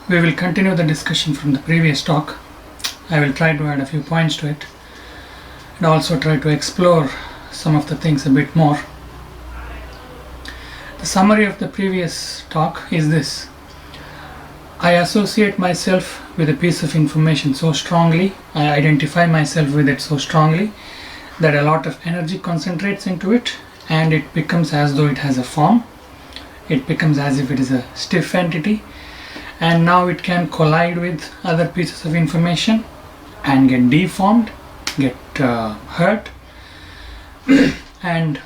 We will continue the discussion from the previous talk. I will try to add a few points to it and also try to explore some of the things a bit more. The summary of the previous talk is this. I associate myself with a piece of information so strongly, I identify myself with it so strongly that a lot of energy concentrates into it and it becomes as though it has a form. It becomes as if it is a stiff entity, and now it can collide with other pieces of information and get deformed, get hurt, and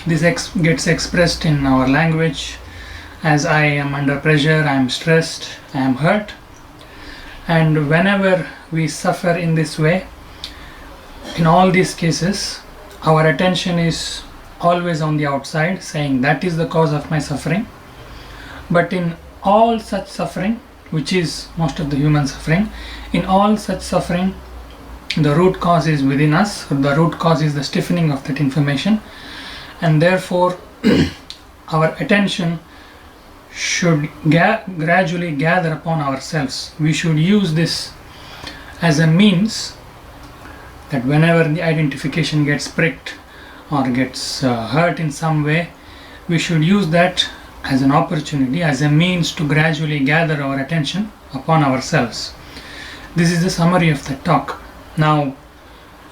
this gets expressed in our language as I am under pressure, I am stressed, I am hurt. And whenever we suffer in this way, in all these cases, our attention is always on the outside, saying that is the cause of my suffering. But in all such suffering, which is most of the human suffering, in all such suffering, the root cause is within us, or the root cause is the stiffening of that information, and therefore our attention should gradually gather upon ourselves. We should use this as a means that whenever the identification gets pricked or gets hurt in some way, we should use that as an opportunity, as a means to gradually gather our attention upon ourselves. This is the summary of the talk. Now,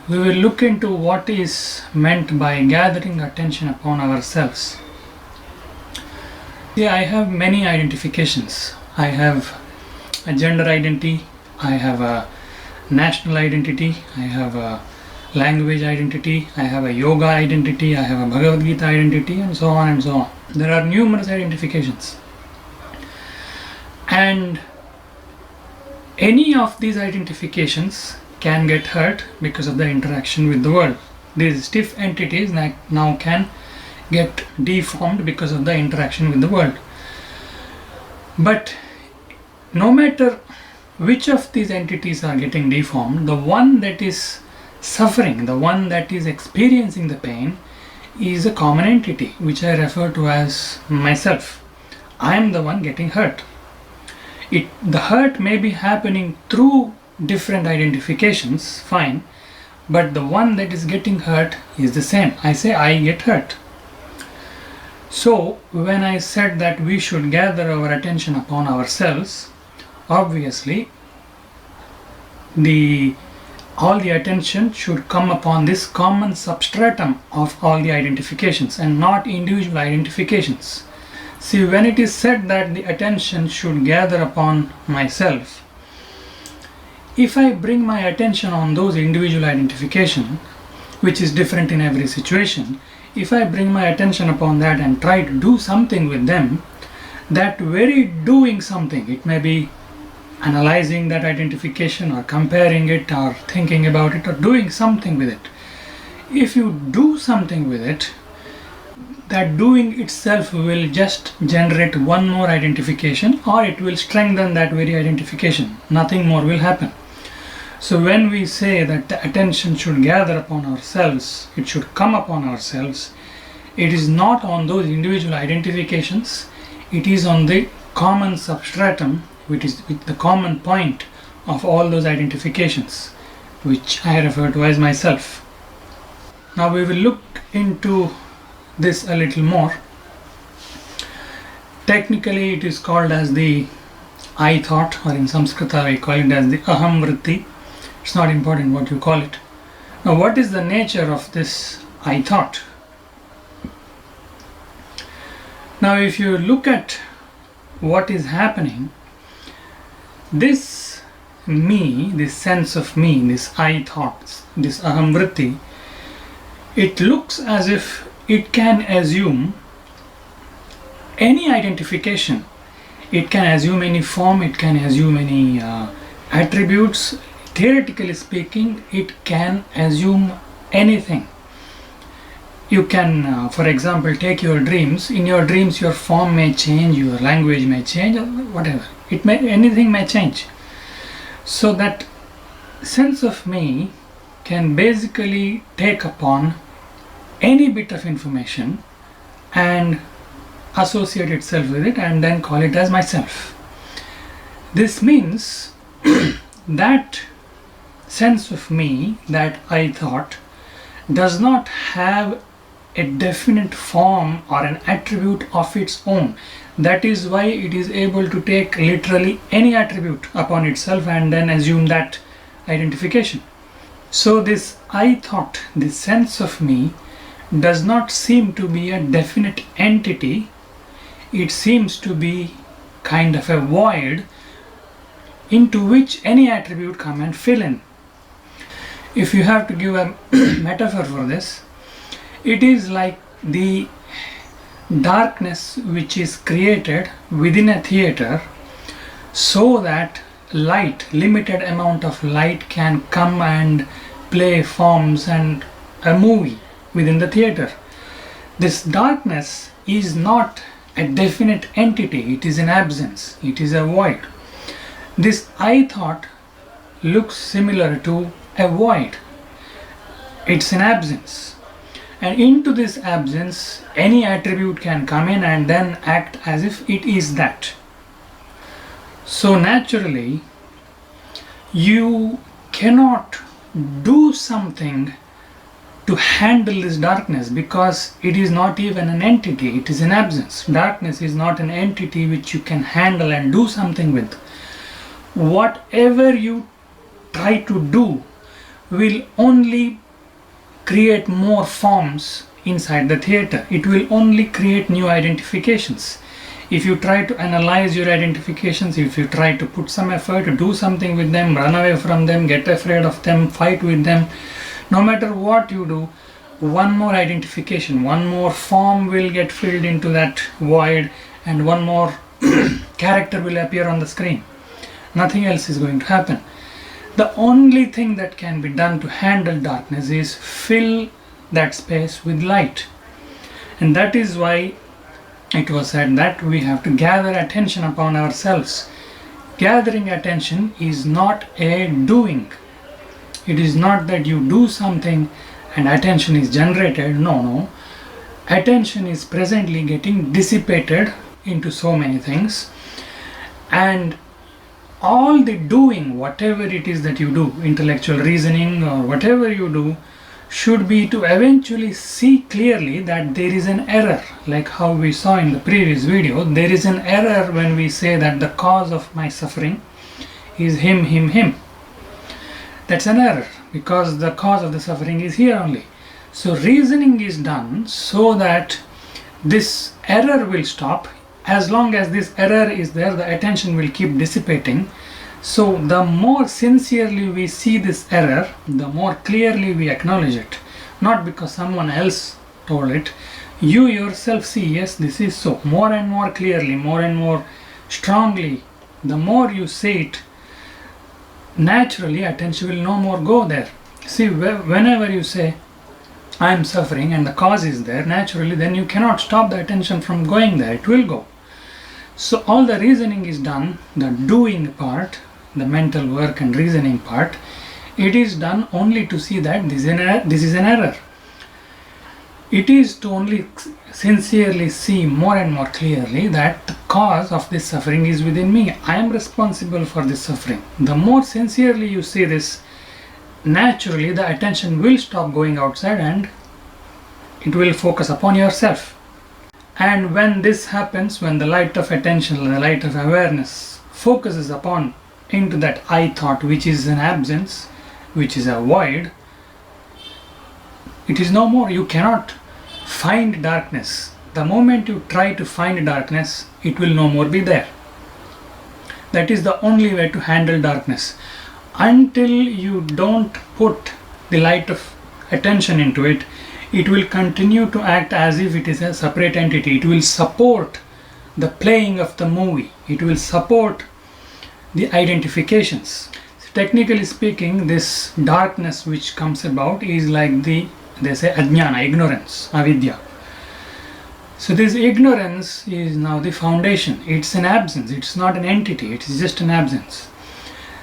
we will look into what is meant by gathering attention upon ourselves. I have many identifications. I have a gender identity, I have a national identity, I have a language identity, I have a yoga identity, I have a Bhagavad Gita identity, and so on and so on. There are numerous identifications. And any of these identifications can get hurt because of the interaction with the world. These stiff entities now can get deformed because of the interaction with the world. But no matter which of these entities are getting deformed, the one that is suffering, the one that is experiencing the pain, is a common entity, which I refer to as myself. I am the one getting hurt. The hurt may be happening through different identifications, fine, but the one that is getting hurt is the same. I say I get hurt. So when I said that we should gather our attention upon ourselves, obviously all the attention should come upon this common substratum of all the identifications and not individual identifications. See, when it is said that the attention should gather upon myself, if I bring my attention on those individual identification, which is different in every situation, if I bring my attention upon that and try to do something with them, that very doing something, it may be analyzing that identification or comparing it or thinking about it or doing something with it. If you do something with it, that doing itself will just generate one more identification, or it will strengthen that very identification. Nothing more will happen. So when we say that the attention should gather upon ourselves, it should come upon ourselves, it is not on those individual identifications, it is on the common substratum, which is the common point of all those identifications, which I refer to as myself. Now we will look into this a little more. Technically it is called as the I thought, or in Samskrita we call it as the aham vritti. It's not important what you call it. Now what is the nature of this I thought? Now if you look at what is happening, this me, this sense of me, this I thoughts, this aham vritti, it looks as if it can assume any identification. It can assume any form, it can assume any attributes. Theoretically speaking, it can assume anything. You can, for example, take your dreams. In your dreams, your form may change, your language may change, or whatever. Anything may change. So that sense of me can basically take upon any bit of information and associate itself with it and then call it as myself. This means that sense of me, that I thought, does not have a definite form or an attribute of its own. That is why it is able to take literally any attribute upon itself and then assume that identification. So this I thought, this sense of me, does not seem to be a definite entity. It seems to be kind of a void into which any attribute come and fill in. If you have to give a metaphor for this, it is like the darkness which is created within a theater so that light, limited amount of light can come and play forms and a movie within the theater. This darkness is not a definite entity, it is an absence, it is a void. This I thought looks similar to a void. It's an absence. And into this absence, any attribute can come in and then act as if it is that. So naturally, you cannot do something to handle this darkness because it is not even an entity, it is an absence. Darkness is not an entity which you can handle and do something with. Whatever you try to do will only create more forms inside the theater. It will only create new identifications. If you try to analyze your identifications, if you try to put some effort to do something with them, run away from them, get afraid of them, fight with them, no matter what you do, one more identification, one more form will get filled into that void and one more character will appear on the screen. Nothing else is going to happen. The only thing that can be done to handle darkness is fill that space with light. And that is why it was said that we have to gather attention upon ourselves. Gathering attention is not a doing. It is not that you do something and attention is generated. No. Attention is presently getting dissipated into so many things. And all the doing, whatever it is that you do, intellectual reasoning or whatever you do, should be to eventually see clearly that there is an error. Like how we saw in the previous video, there is an error when we say that the cause of my suffering is him. That's an error because the cause of the suffering is here only. So reasoning is done so that this error will stop. As long as this error is there, the attention will keep dissipating. So the more sincerely we see this error, the more clearly we acknowledge it. Not because someone else told it. You yourself see, yes, this is so. More and more clearly, more and more strongly. The more you say it, naturally attention will no more go there. See, whenever you say, I am suffering and the cause is there, naturally then you cannot stop the attention from going there. It will go. So all the reasoning is done, the doing part, the mental work and reasoning part, it is done only to see that this is an error. It is to only sincerely see more and more clearly that the cause of this suffering is within me. I am responsible for this suffering. The more sincerely you see this, naturally the attention will stop going outside and it will focus upon yourself. And when this happens, when the light of attention, the light of awareness focuses upon into that I thought, which is an absence, which is a void, it is no more. You cannot find darkness. The moment you try to find darkness, it will no more be there. That is the only way to handle darkness. Until you don't put the light of attention into it, it will continue to act as if it is a separate entity. It will support the playing of the movie. It will support the identifications. So technically speaking, this darkness which comes about is like they say ajnana, ignorance, avidya. So this ignorance is now the foundation. It's an absence. It's not an entity. It is just an absence.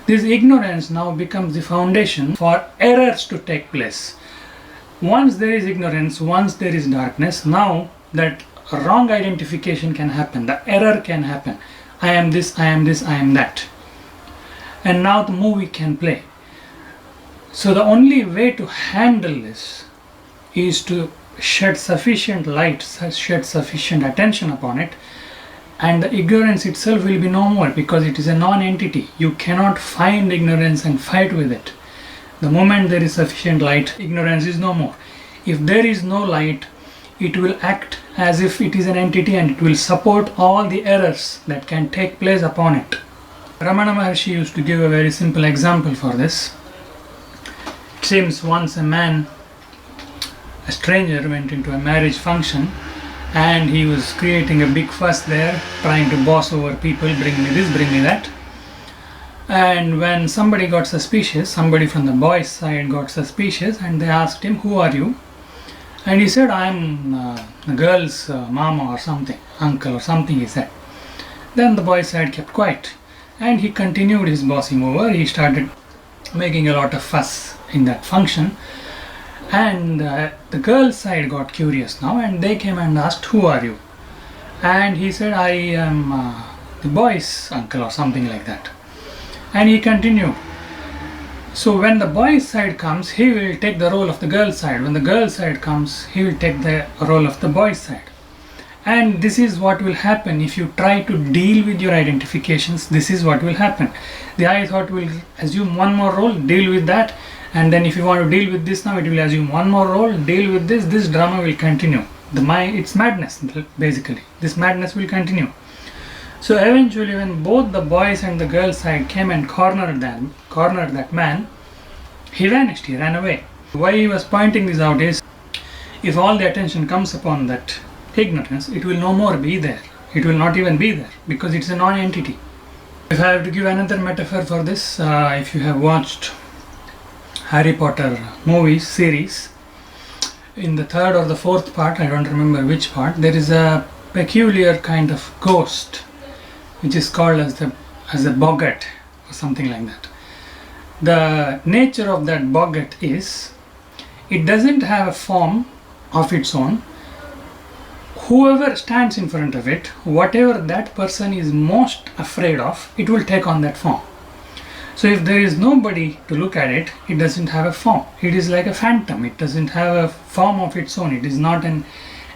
This ignorance now becomes the foundation for errors to take place. Once there is ignorance, once there is darkness, now that wrong identification can happen, the error can happen. I am this, I am this, I am that. and now the movie can play. So the only way to handle this is to shed sufficient light, shed sufficient attention upon it, and the ignorance itself will be no more, because it is a non-entity. You cannot find ignorance and fight with it. The moment there is sufficient light, ignorance is no more. If there is no light, it will act as if it is an entity, and it will support all the errors that can take place upon it. Ramana Maharshi used to give a very simple example for this. It seems once a stranger went into a marriage function, and he was creating a big fuss there, trying to boss over people, bring me this, bring me that. And when somebody got suspicious, somebody from the boys' side got suspicious, and they asked him, "Who are you?" And he said, "I'm the girl's mama or something, uncle or something," he said. Then the boys' side kept quiet, and he continued his bossing over. He started making a lot of fuss in that function, and the girl's side got curious now, and they came and asked, "Who are you?" And he said, "I am the boys' uncle," or something like that. And he continued. So when the boys' side comes, he will take the role of the girl's side. When the girl's side comes, he will take the role of the boys' side. And this is what will happen if you try to deal with your identifications. This is what will happen. The I thought will assume one more role, deal with that, and then if you want to deal with this now, it will assume one more role, deal with this. This drama will continue. It's madness, basically. This madness will continue. So eventually, when both the boys and the girls' side came and cornered that man, he vanished, he ran away. Why he was pointing this out is, if all the attention comes upon that ignorance, it will no more be there. It will not even be there, because it's a non-entity. If I have to give another metaphor for this, if you have watched Harry Potter movies, series, in the third or the fourth part, I don't remember which part, there is a peculiar kind of ghost, which is called as the boggart or something like that. The nature of that boggart is, it doesn't have a form of its own. Whoever stands in front of it, whatever that person is most afraid of, it will take on that form. So if there is nobody to look at it, it doesn't have a form. It is like a phantom. It doesn't have a form of its own. It is not an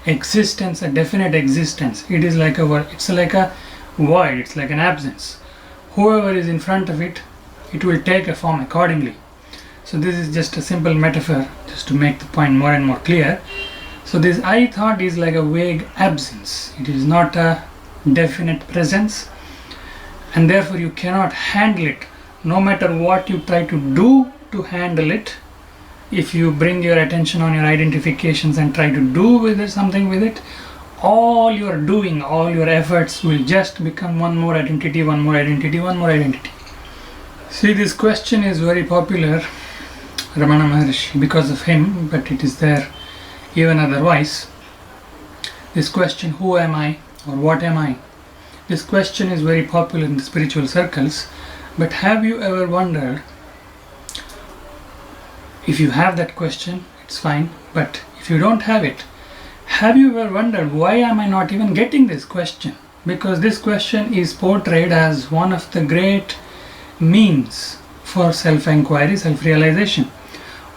existence, a definite existence. It is like it's like a void. It's like an absence. Whoever is in front of it, it will take a form accordingly. So this is just a simple metaphor, just to make the point more and more clear. So this I thought is like a vague absence. It is not a definite presence, and therefore you cannot handle it. No matter what you try to do to handle it, if you bring your attention on your identifications and try to do something with it, all your doing, all your efforts will just become one more identity, one more identity, one more identity. See, this question is very popular, Ramana Maharshi, because of him, but it is there even otherwise. This question, who am I or what am I? This question is very popular in the spiritual circles. But have you ever wondered, if you have that question, it's fine, but if you don't have it, have you ever wondered, why am I not even getting this question? Because this question is portrayed as one of the great means for self-inquiry, self-realization.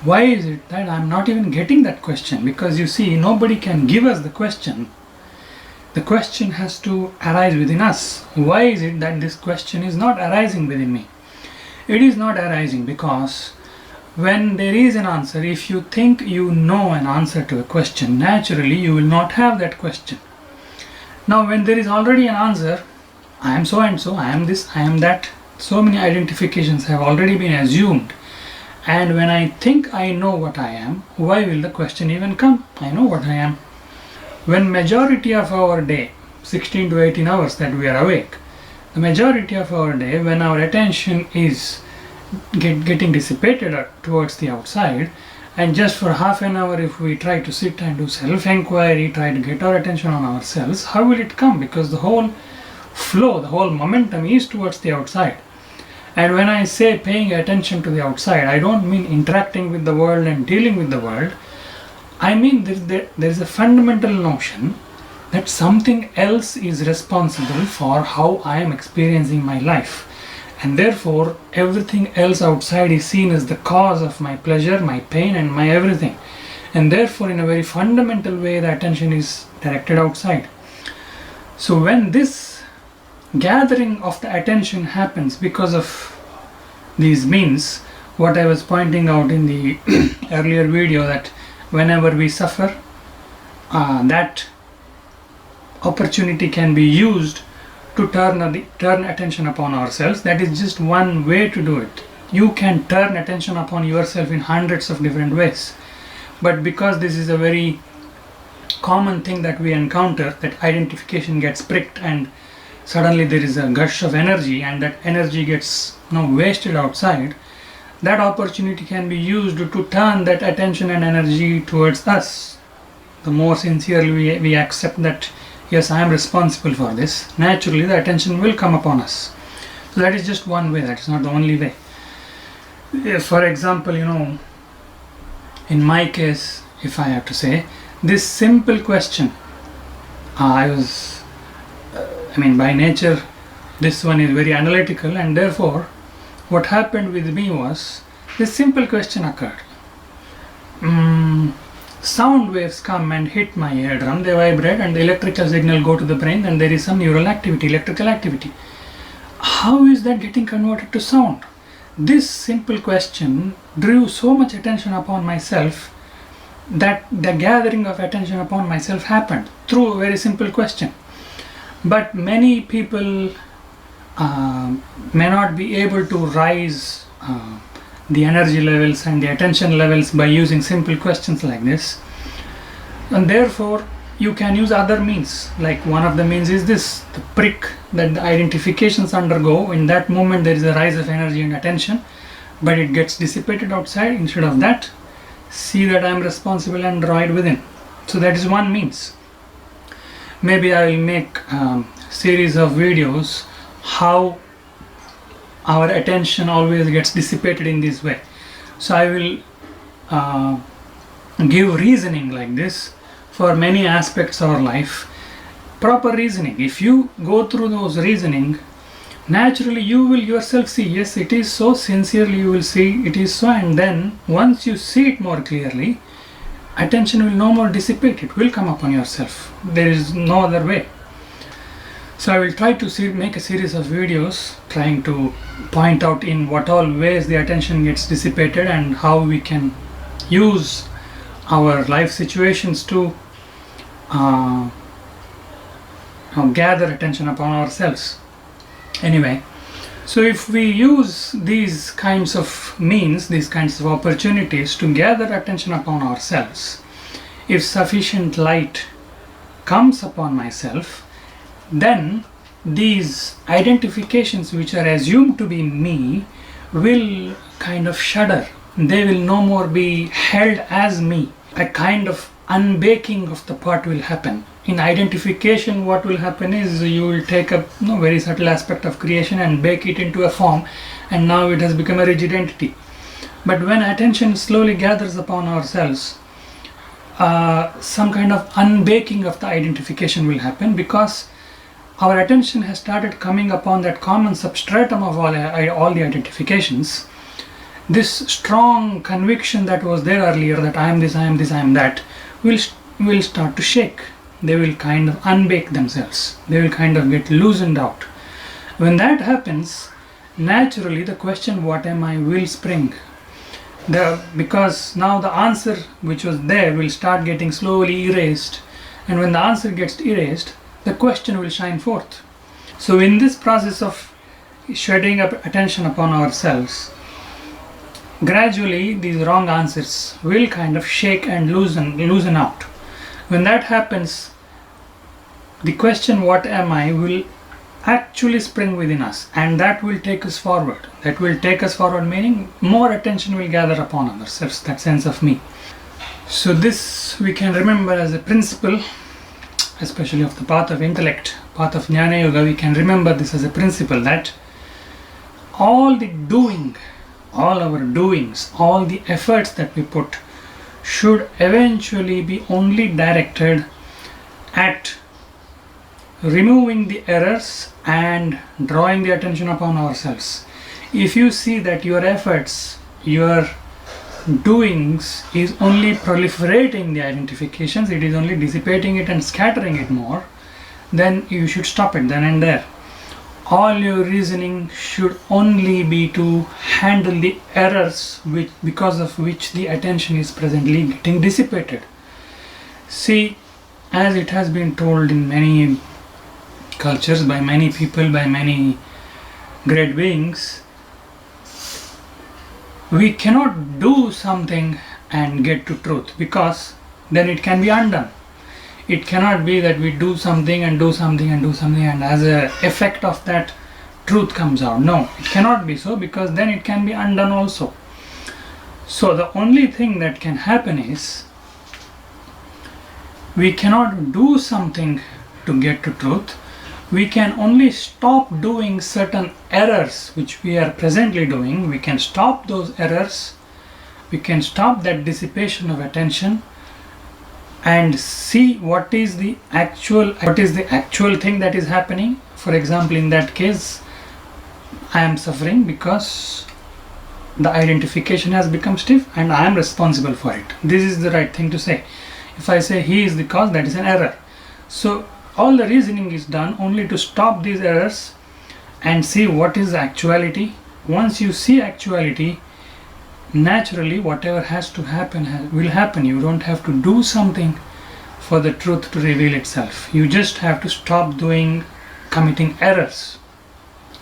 Why is it that I'm not even getting that question? Because you see, nobody can give us the question. The question has to arise within us. Why is it that this question is not arising within me? It is not arising because when there is an answer, if you think you know an answer to a question, naturally you will not have that question. Now when there is already an answer, I am so and so, I am this, I am that, so many identifications have already been assumed. And when I think I know what I am, why will the question even come? I know what I am. When majority of our day, 16 to 18 hours that we are awake, the majority of our day, when our attention is getting dissipated towards the outside, and just for half an hour if we try to sit and do self-inquiry, try to get our attention on ourselves, how will it come? Because the whole flow, the whole momentum is towards the outside. And when I say paying attention to the outside, I don't mean interacting with the world and dealing with the world. I mean there is a fundamental notion that something else is responsible for how I am experiencing my life. and therefore everything else outside is seen as the cause of my pleasure, my pain, and my everything. And therefore, in a very fundamental way, the attention is directed outside. So when this gathering of the attention happens because of these means, what I was pointing out in the earlier video, that whenever we suffer, that opportunity can be used to turn attention upon ourselves. That is just one way to do it. You can turn attention upon yourself in hundreds of different ways. But because this is a very common thing that we encounter, that identification gets pricked and suddenly there is a gush of energy, and that energy gets wasted outside, that opportunity can be used to turn that attention and energy towards us. The more sincerely we accept that, yes, I am responsible for this, naturally the attention will come upon us. So that is just one way, that is not the only way. For example, in my case, if I have to say, this simple question, by nature, this one is very analytical, and therefore what happened with me was, this simple question occurred. Sound waves come and hit my eardrum, they vibrate, and the electrical signal go to the brain, and there is some neural activity, electrical activity. How is that getting converted to sound? This simple question drew so much attention upon myself that the gathering of attention upon myself happened through a very simple question. But many people may not be able to rise the energy levels and the attention levels by using simple questions like this, and therefore you can use other means. Like one of the means is this, the prick that the identifications undergo. In that moment there is a rise of energy and attention, but it gets dissipated outside. Instead of that, see that I am responsible and draw it within. So that is one means. Maybe I will make a series of videos how our attention always gets dissipated in this way. So I will give reasoning like this for many aspects of our life. Proper reasoning. If you go through those reasoning, naturally you will yourself see, yes, it is so. Sincerely you will see it is so, and then once you see it more clearly, attention will no more dissipate. It will come upon yourself. There is no other way. So I will try to make a series of videos trying to point out in what all ways the attention gets dissipated and how we can use our life situations to gather attention upon ourselves. Anyway, so if we use these kinds of means, these kinds of opportunities to gather attention upon ourselves, if sufficient light comes upon myself, then these identifications which are assumed to be me will kind of shudder. They will no more be held as me. A kind of unbaking of the part will happen. In identification, what will happen is you will take a very subtle aspect of creation and bake it into a form, and now it has become a rigid But when attention slowly gathers upon ourselves, some kind of unbaking of the identification will happen, because our attention has started coming upon that common substratum of all the identifications. This strong conviction that was there earlier, that I am this, I am this, I am that, will start to shake. They will kind of unbake themselves. They will kind of get loosened out. When that happens, naturally the question, what am I, will spring. Because now the answer which was there will start getting slowly erased. And when the answer gets erased, the question will shine forth. So in this process of shedding up attention upon ourselves, gradually these wrong answers will kind of shake and loosen out. When that happens, the question, what am I, will actually spring within us, and that will take us forward. That will take us forward, meaning more attention will gather upon ourselves, that sense of me. So this we can remember as a principle, especially of the path of intellect, path of Jnana Yoga. We can remember this as a principle, that all the doing, all our doings, all the efforts that we put should eventually be only directed at removing the errors and drawing the attention upon ourselves. If you see that your efforts, your doings is only proliferating the identifications, it is only dissipating it and scattering it more, then you should stop it then and there. All your reasoning should only be to handle the errors because of which the attention is presently getting dissipated. See, as it has been told in many cultures, by many people, by many great beings, we cannot do something and get to truth, because then it can be undone. It cannot be that we do something and do something and do something and as an effect of that truth comes out. No, it cannot be so, because then it can be undone also. So the only thing that can happen is, we cannot do something to get to truth. We can only stop doing certain errors which we are presently doing. We can stop those errors. We can stop that dissipation of attention and see what is the actual thing that is happening. For example, in that case, I am suffering because the identification has become stiff and I am responsible for it. This is the right thing to say. If I say he is the cause, that is an error. So all the reasoning is done only to stop these errors and see what is the actuality. Once you see actuality, naturally whatever has to happen will happen. You don't have to do something for the truth to reveal itself. You just have to stop committing errors.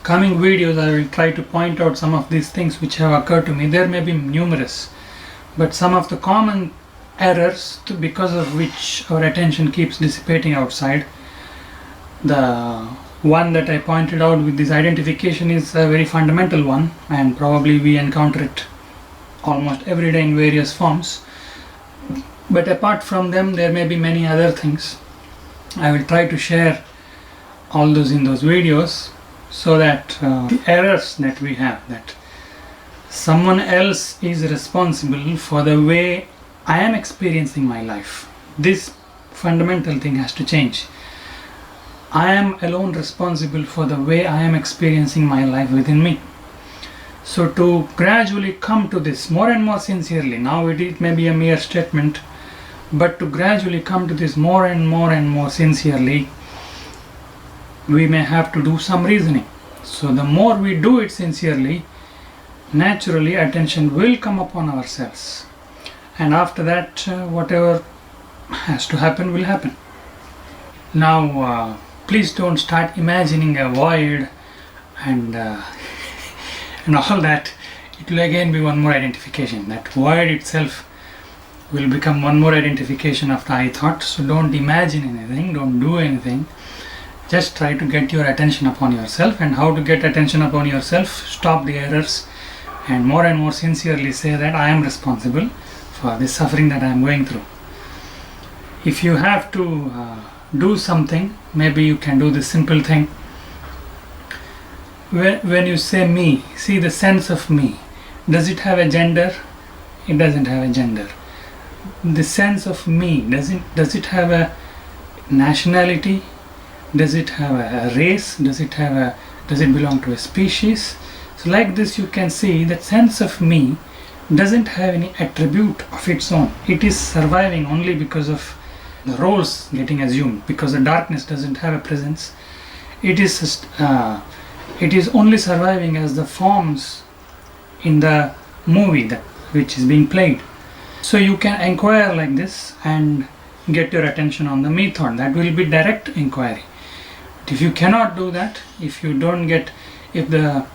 Coming videos, I will try to point out some of these things which have occurred to me. There may be numerous, but some of the common errors because of which our attention keeps dissipating outside. The one that I pointed out with this identification is a very fundamental one, and probably we encounter it almost every day in various forms. But apart from them, there may be many other things. I will try to share all those in those videos, so that the errors that we have, that someone else is responsible for the way I am experiencing my life. This fundamental thing has to change. I am alone responsible for the way I am experiencing my life within me. So to gradually come to this more and more sincerely, now it may be a mere statement, but to gradually come to this more and more sincerely, we may have to do some reasoning. So the more we do it sincerely, naturally attention will come upon ourselves. And after that, whatever has to happen will happen. Now, please don't start imagining a void and all that. It will again be one more identification. That void itself will become one more identification of the I thought. So don't imagine anything, don't do anything. Just try to get your attention upon yourself. And how to get attention upon yourself? Stop the errors and more sincerely say that I am responsible for this suffering that I am going through. If you have to do something, maybe you can do this simple thing. When you say me, see the sense of me. Does it have a gender? It doesn't have a gender. The sense of me, does it have a nationality? Does it have a race? Does it belong to a species? So like this you can see that sense of me doesn't have any attribute of its own. It is surviving only because of the roles getting assumed, because the darkness doesn't have a presence. It is only surviving as the forms in the movie which is being played. So you can inquire like this and get your attention on the me thought. That will be direct inquiry. But if you cannot do that, if the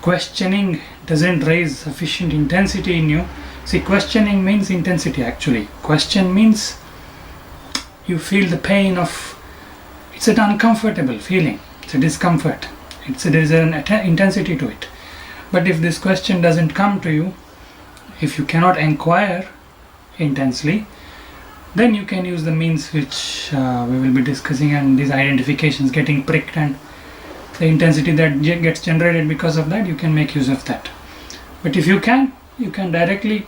questioning doesn't raise sufficient intensity in you. See, questioning means intensity actually. Question means you feel the pain of, it's an uncomfortable feeling, it's a discomfort, there is an intensity to it. But if this question doesn't come to you, if you cannot inquire intensely, then you can use the means which we will be discussing, and these identifications getting pricked and the intensity that gets generated because of that, you can make use of that. But if you can directly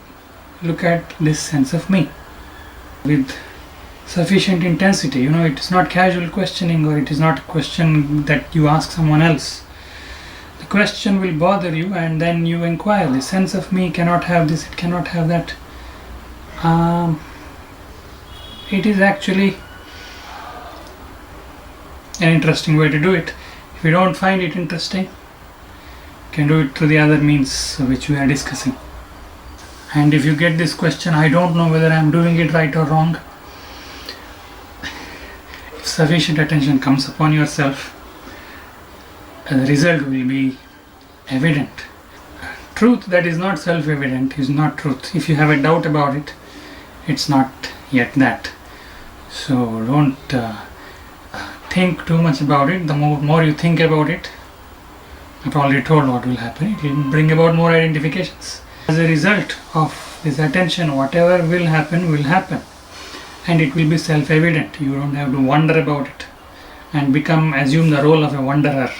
look at this sense of me with sufficient intensity. It is not casual questioning, or it is not a question that you ask someone else. The question will bother you, and then you inquire. The sense of me cannot have this, it cannot have that. It is actually an interesting way to do it. If you don't find it interesting, you can do it through the other means which we are discussing. And if you get this question, I don't know whether I am doing it right or wrong, if sufficient attention comes upon yourself, the result will be evident. Truth that is not self-evident is not truth. If you have a doubt about it, it's not yet that. So don't think too much about it. The more you think about it, I've already told what will happen. It will bring about more identifications. As a result of this attention, whatever will happen, and it will be self-evident. You don't have to wonder about it and assume the role of a wanderer.